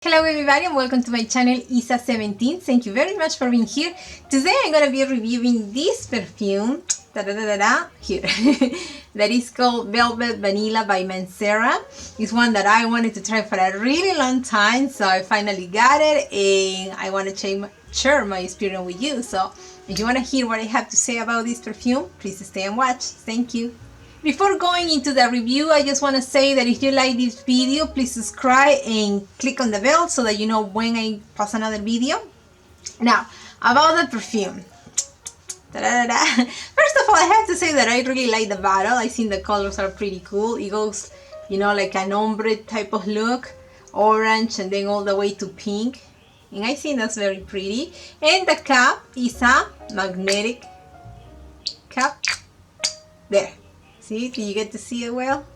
Hello everybody and welcome to my channel Isa17. Thank you very much for being here. Today I'm going to be reviewing this perfume here that is called Velvet Vanilla by Mancera. It's one that I wanted to try for a really long time, so I finally got it and I want to share my experience with you. So if you want to hear what I have to say about this perfume, please stay and watch. Thank you. Before going into the review, I just want to say that if you like this video, please subscribe and click on the bell so that you know when I post another video. Now, about the perfume. First of all, I have to say that I really like the bottle. I think the colors are pretty cool. It goes, you know, like an ombre type of look, orange, and then all the way to pink. And I think that's very pretty. And the cap is a magnetic cap. There. See, do you get to see it well?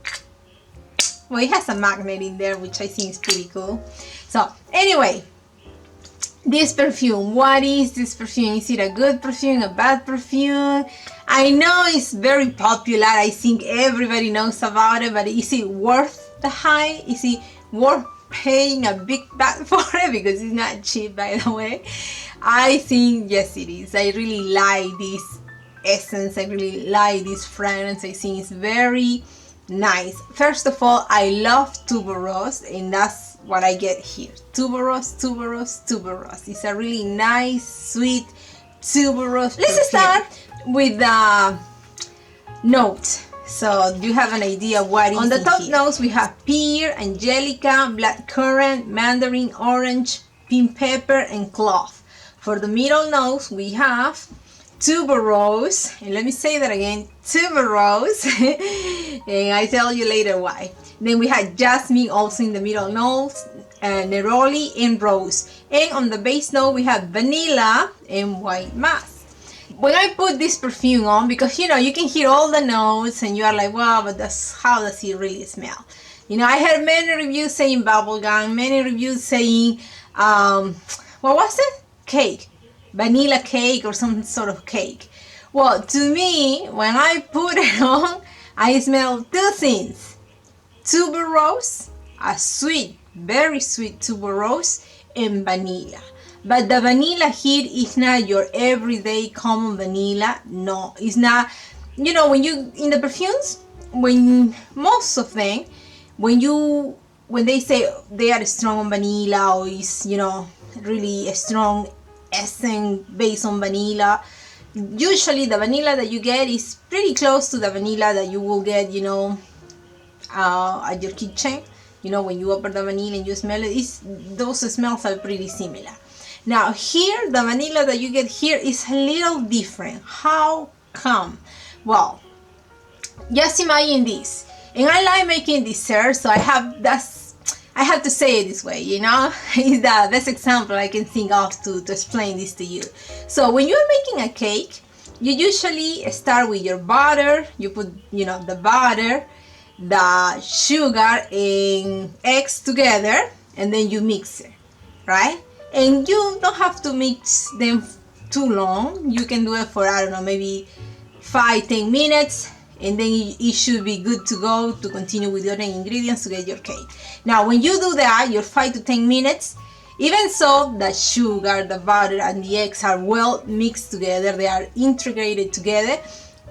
Well, it has a magnet in there, which I think is pretty cool. So, anyway, this perfume. What is this perfume? Is it a good perfume, a bad perfume? I know it's very popular. I think everybody knows about it, but is it worth the hype? Is it worth paying a big buck for it? Because it's not cheap, by the way. I think, yes, it is. I really like this essence. I really like this fragrance. I think it's very nice. First of all, I love tuberose, and that's what I get here. Tuberose. It's a really nice, sweet tuberose. Let's start with the note, so you have an idea what is on the top. Notes we have pear, angelica, blackcurrant, mandarin, orange, pink pepper, and clove. For the middle notes we have tuberose, and let me say that again, tuberose, and I tell you later why. Then we had jasmine also in the middle notes, neroli and rose, and on the base note we have vanilla and white musk. When I put this perfume on, because you know you can hear all the notes and you are like, wow, but how does it really smell? You know, I heard many reviews saying bubblegum, many reviews saying what was it? Cake. Vanilla cake or some sort of cake. Well, to me, when I put it on, I smell two things. Tuberose, a sweet, very sweet tuberose, and vanilla. But the vanilla here is not your everyday common vanilla. No, it's not. You know, when you, in the perfumes, when most of them, when they say they are strong on vanilla or is, you know, really a strong essence based on vanilla, usually the vanilla that you get is pretty close to the vanilla that you will get, you know, at your kitchen. You know, when you open the vanilla and you smell it, those smells are pretty similar. Now here, the vanilla that you get here is a little different. How come? Well, just imagine this, and I like making dessert, so I have to say it this way, you know. It's the best example I can think of to explain this to you. So when you're making a cake, you usually start with your butter. You put, you know, the butter, the sugar and eggs together, and then you mix it, right? And you don't have to mix them too long. You can do it for, I don't know, maybe 5-10 minutes. And then it should be good to go to continue with the other ingredients to get your cake. Now when you do that, your 5 to 10 minutes, even so the sugar, the butter and the eggs are well mixed together, they are integrated together.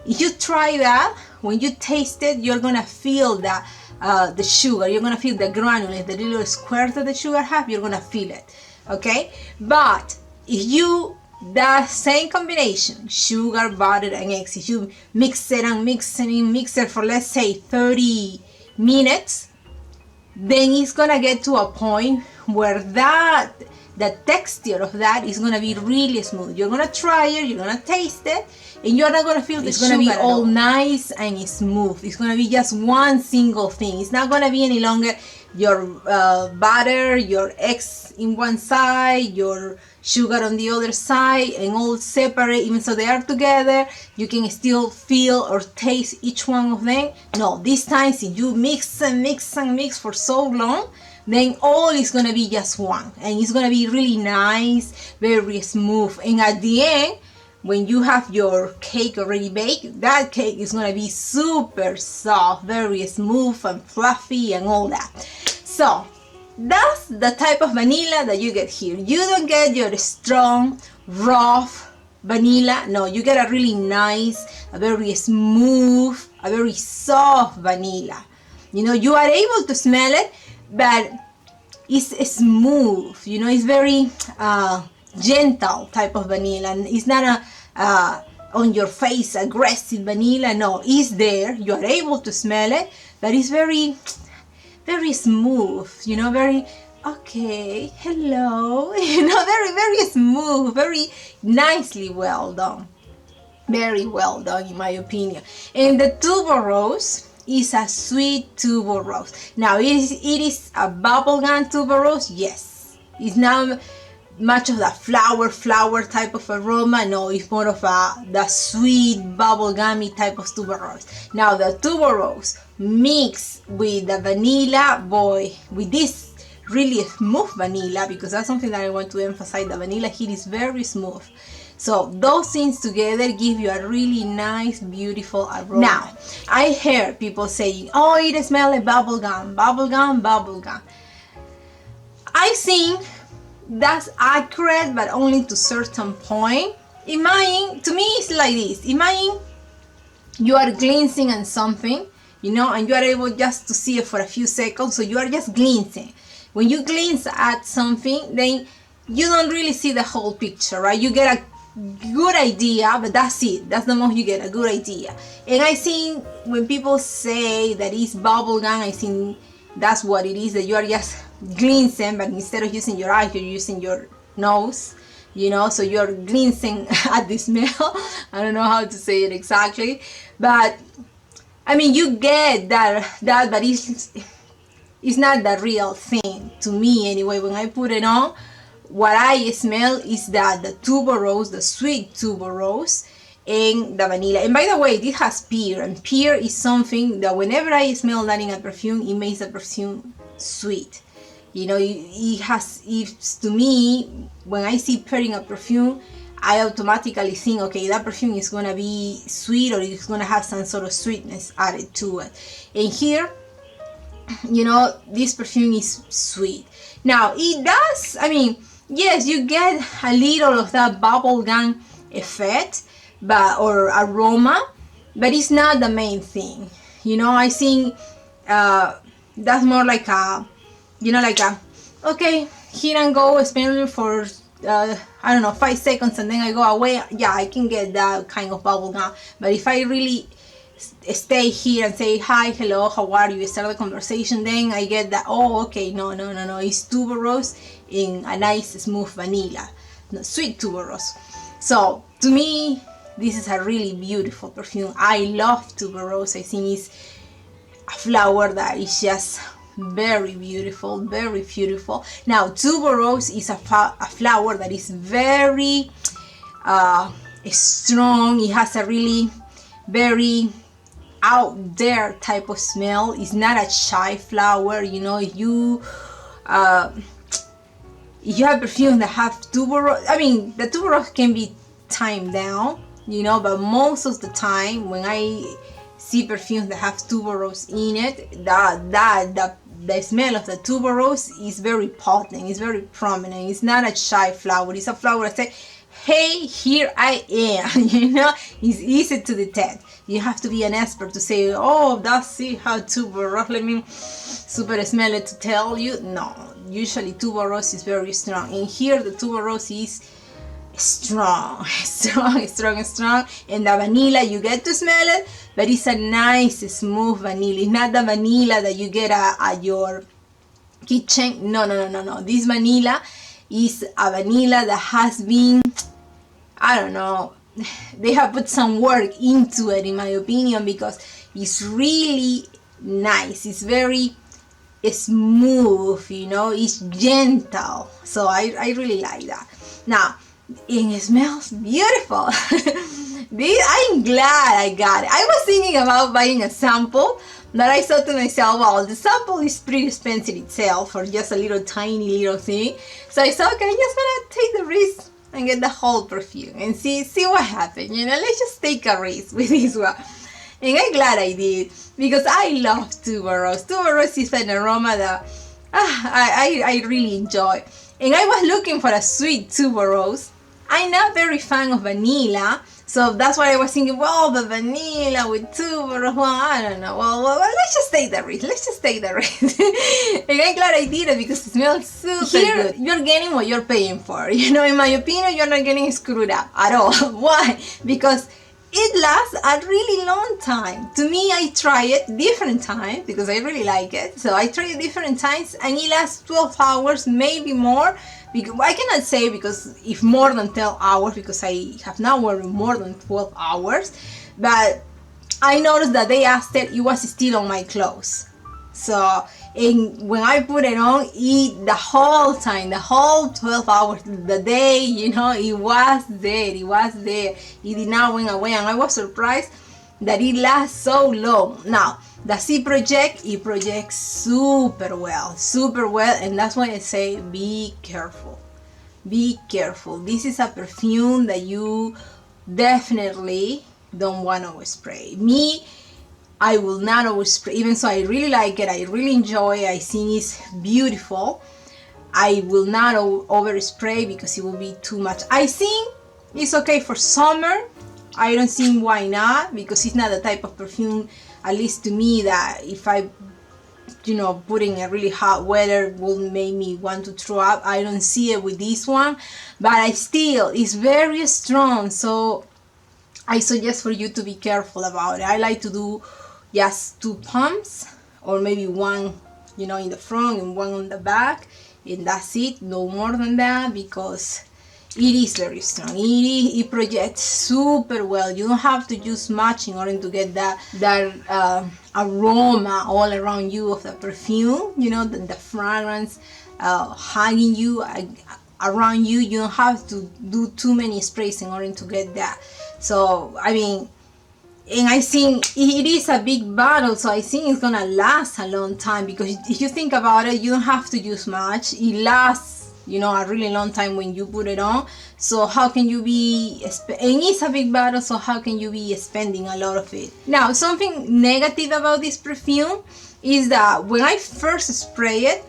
If you try that, when you taste it, you're gonna feel the sugar, you're gonna feel the granules, the little squares that the sugar have, you're gonna feel it, okay? But if you, that same combination, sugar, butter and eggs, if you mix it for, let's say, 30 minutes, then it's gonna get to a point where the texture of that is gonna be really smooth. You're gonna try it, you're gonna taste it, and you're not gonna feel the sugar. It's gonna be all nice and smooth. It's gonna be just one single thing. It's not gonna be any longer your butter, your eggs in one side, your sugar on the other side, and all separate. Even so they are together, you can still feel or taste each one of them. No, this time, if you mix and mix for so long, then all is gonna be just one, and it's gonna be really nice, very smooth. And at the end, when you have your cake already baked, that cake is gonna be super soft, very smooth and fluffy and all that. So that's the type of vanilla that you get here. You don't get your strong, rough vanilla. No, you get a really nice, a very smooth, a very soft vanilla. You know, you are able to smell it, but it's smooth. You know, it's very gentle type of vanilla, and it's not a on your face aggressive vanilla. No, it's there. You are able to smell it, but it's very smooth. You know, very okay, hello. You know, very smooth, very nicely well done. Very well done, in my opinion. And the tuberose is a sweet tuberose. Now, it is a bubblegum tuberose. Yes, it's not much of the flower type of aroma. No, it's more of the sweet bubblegummy type of tuberose. Now, the tuberose mixed with the vanilla, boy, with this really smooth vanilla, because that's something that I want to emphasize. The vanilla here is very smooth. So those things together give you a really nice, beautiful aroma. Now, I hear people saying, oh, it smells like bubblegum, bubblegum, bubblegum. I think that's accurate, but only to certain point. Imagine, to me it's like this. Imagine you are glancing on something, you know, and you are able just to see it for a few seconds, so you are just glancing. When you glance at something, then you don't really see the whole picture, right? You get a good idea, but that's it. That's the most you get, a good idea. And I think when people say that it's bubblegum, I think that's what it is, that you are just glancing, but instead of using your eyes, you're using your nose, you know, so you're glancing at the smell. I don't know how to say it exactly, but I mean, you get that but it's not the real thing, to me anyway. When I put it on, what I smell is that the tuberose, the sweet tuberose, and the vanilla. And by the way, this has pear, and pear is something that whenever I smell that in a perfume, it makes the perfume sweet. You know, to me, when I see pear in a perfume, I automatically think, okay, that perfume is gonna be sweet, or it's gonna have some sort of sweetness added to it. And here, you know, this perfume is sweet. Now, it does, I mean, yes, you get a little of that bubblegum effect, or aroma, but it's not the main thing. You know, I think that's more like a, you know, like a, okay, here and go, spend for I don't know, 5 seconds, and then I go away. Yeah, I can get that kind of bubblegum. But if I really stay here and say hi, hello, how are you, start the conversation, then I get that, oh, okay, no, it's tuberose in a nice smooth vanilla, sweet tuberose. So to me, this is a really beautiful perfume. I love tuberose. I think it's a flower that is just very beautiful, very beautiful. Now, tuberose is a flower that is very strong. It has a really very out there type of smell. It's not a shy flower. You know, if you have perfume that have tuberose, I mean, the tuberose can be timed down, you know, but most of the time when I see perfumes that have tuberose in it, the smell of the tuberose is very potent, it's very prominent. It's not a shy flower. It's a flower that says, hey, here I am. You know, it's easy to detect. You have to be an expert to say, oh, that's it, how tuberose, let me super smell it to tell you. No, usually tuberose is very strong. And here the tuberose is strong. And the vanilla, you get to smell it, but it's a nice, smooth vanilla. It's not the vanilla that you get at your kitchen. No. This vanilla is a vanilla that has been, I don't know, they have put some work into it, in my opinion, because it's really nice. It's very smooth, you know, it's gentle. So I really like that. Now, it smells beautiful. I'm glad I got it. I was thinking about buying a sample, but I thought to myself, well, the sample is pretty expensive itself for just a little tiny little thing. So I thought, okay, I'm just gonna take the risk and get the whole perfume and see what happens. You know, let's just take a risk with this one. And I'm glad I did, because I love tuberose. Tuberose is an aroma that I really enjoy. And I was looking for a sweet tuberose. I'm not very fan of vanilla, so that's why I was thinking, well, the vanilla with tuberose, well, I don't know. Well, let's just take the risk. Let's just take the risk. And I'm glad I did it because it smells super good. You're getting what you're paying for. You know, in my opinion, you're not getting screwed up at all. Why? Because it lasts a really long time. To me, I try it different times because I really like it. So I try it different times and it lasts 12 hours, maybe more. Because I cannot say because if more than 12 hours because I have now worn more than 12 hours. But I noticed that day after it was still on my clothes. So when I put it on, the whole time, the whole 12 hours, the day, you know, it was there, it did not went away, and I was surprised that it lasts so long. Now, does it project? It projects super well, and that's why I say be careful. Be careful. This is a perfume that you definitely don't want to overspray. Me, I will not overspray, even so I really like it, I really enjoy it, I think it's beautiful. I will not overspray because it will be too much. I think it's okay for summer. I don't see why not, because it's not the type of perfume, at least to me, that if I, you know, put in a really hot weather will make me want to throw up. I don't see it with this one, but it's very strong, so I suggest for you to be careful about it. I like to do just 2 pumps, or maybe one, you know, in the front and one on the back, and that's it, no more than that, because it is very strong. It projects super well. You don't have to use much in order to get that aroma all around you of the perfume, you know, the fragrance hanging you around you. You don't have to do too many sprays in order to get that. So I mean, and I think it is a big bottle, so I think it's gonna last a long time, because if you think about it, you don't have to use much. It lasts, you know, a really long time when you put it on. So how can you be, and it's a big bottle, so how can you be spending a lot of it? Now, something negative about this perfume is that when I first spray it,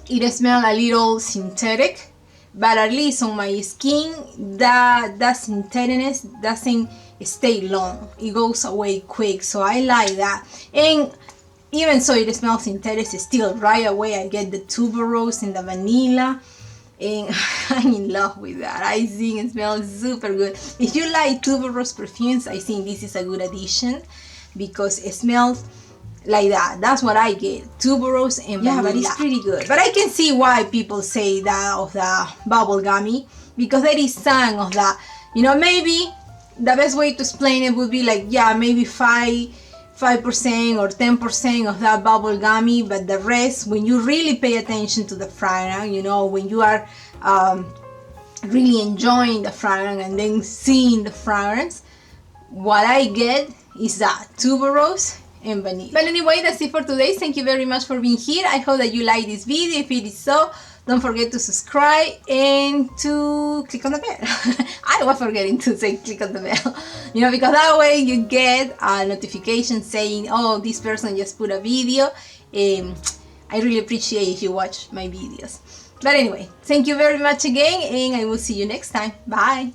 it smells a little synthetic, but at least on my skin, that syntheticness doesn't stay long. It goes away quick, so I like that. And even so it smells synthetic, still right away I get the tuberose and the vanilla, and I'm in love with that. I think it smells super good. If you like tuberose perfumes, I think this is a good addition, because it smells like that. That's what I get, tuberose and vanilla. Yeah, but it's pretty good. But I can see why people say that of the bubble gummy, because there is some of that, you know. Maybe the best way to explain it would be like, yeah, maybe 5% or 10% of that bubble gummy, but the rest, when you really pay attention to the fragrance, you know, when you are really enjoying the fragrance and then seeing the fragrance, what I get is that tuberose and vanilla. But anyway, that's it for today. Thank you very much for being here. I hope that you like this video. If it is so, don't forget to subscribe and to click on the bell. I was forgetting to say click on the bell, you know, because that way you get a notification saying, oh, this person just put a video. I really appreciate if you watch my videos. But anyway, thank you very much again, and I will see you next time. Bye.